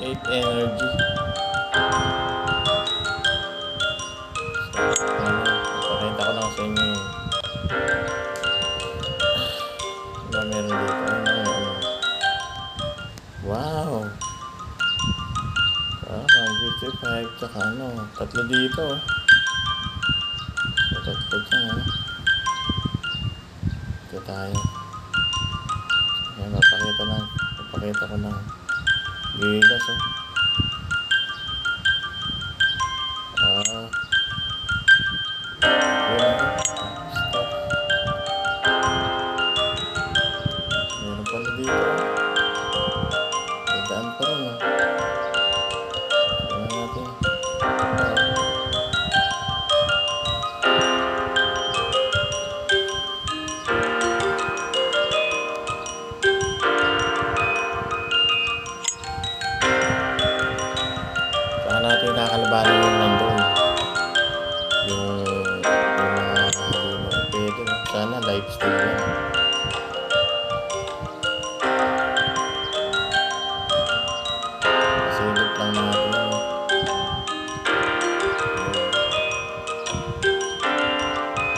8 energy. So, ipakita ko lang sa inyo yung ano meron dito. Ano. Wow! 155 tsaka ano, tatlo dito. So, tatlo dyan, ano. Ito tayo. So, mapakita ko lang. Gilas, oh. Stop. Meron pala dito. May daan pa rin, oh. Tignan natin. Saka natin kakalabanan yung nandun. Yung mga hindi mo pwede. Sana live stream yan. Silip lang natin.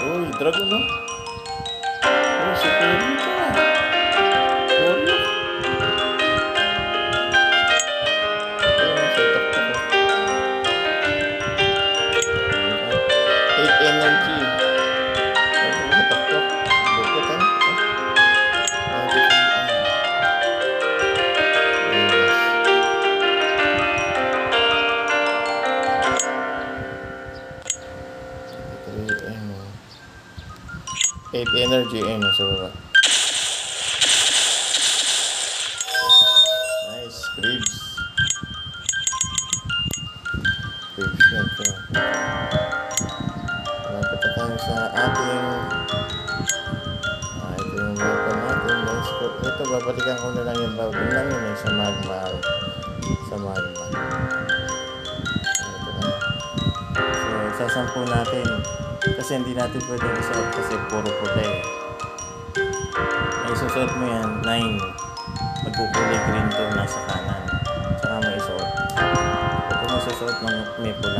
Uy, dragon, no? Uy, si Peri ka. Warrior. Ito yung setup ko. 8 energy. Tok-tok. Lupit, ano? Eight energy ano sa baba. Nice, cribs. Cribs yan to. Malapit na tayo sa ating ito yung weapon natin. Let's go. Ito, babalikan ko na lang yung bawin lang yun eh, sa magma. Sa magma. Ito na. So, sasampu natin. Kasi hindi natin pwede isuot kasi puro puti. Ay isusuot mo yan, 9. Magkukulay green to, nasa kanan. Tsaka may isuot. Kapag mo susuot ng may pula.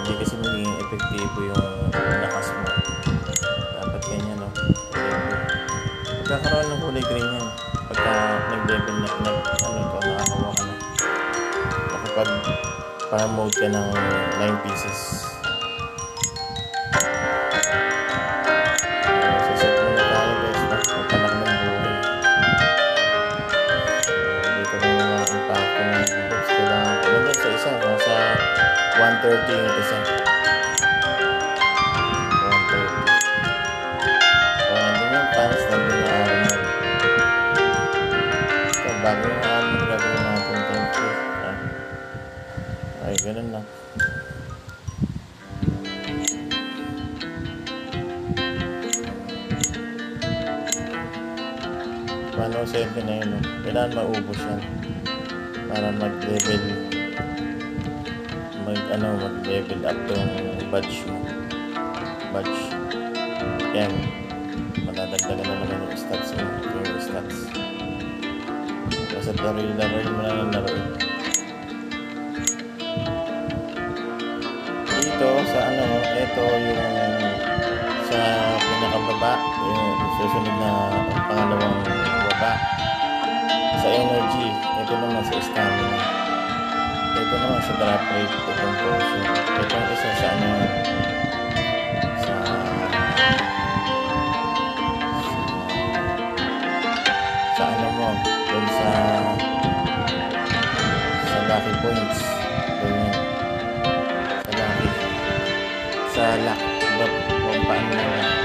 Hindi kasi magiging epektibo yung lakas mo. Dapat ganyan, no? Magkakaroon ng kulay green yan. Pagka nag-level na, nakakawa ka na. Kapag pa-mode ka ng 9 pieces. Nasa 130 yung isa. 130. Nandun yung pants, nandun yung armor. So, bago yung armor, gagawin natin 10. Ay, ganun lang. Paano 7 na yun, no? Kailangan maubos yan para mag-level mag-level up yung badge mo. Badge. Yan. Matadagdagan na naman yung stats mo. Yung stats. Kasi laruin mo na ng laruin. Dito sa ito yung sa pinakababa, yung susunod na pangalawang baba. Sa energy. Ito naman sa stamina. Ito naman sa drop rate, itong portion. Itong isa sa dun sa lucky points. Ganyan. Sa lucky. Sa luck. Paano na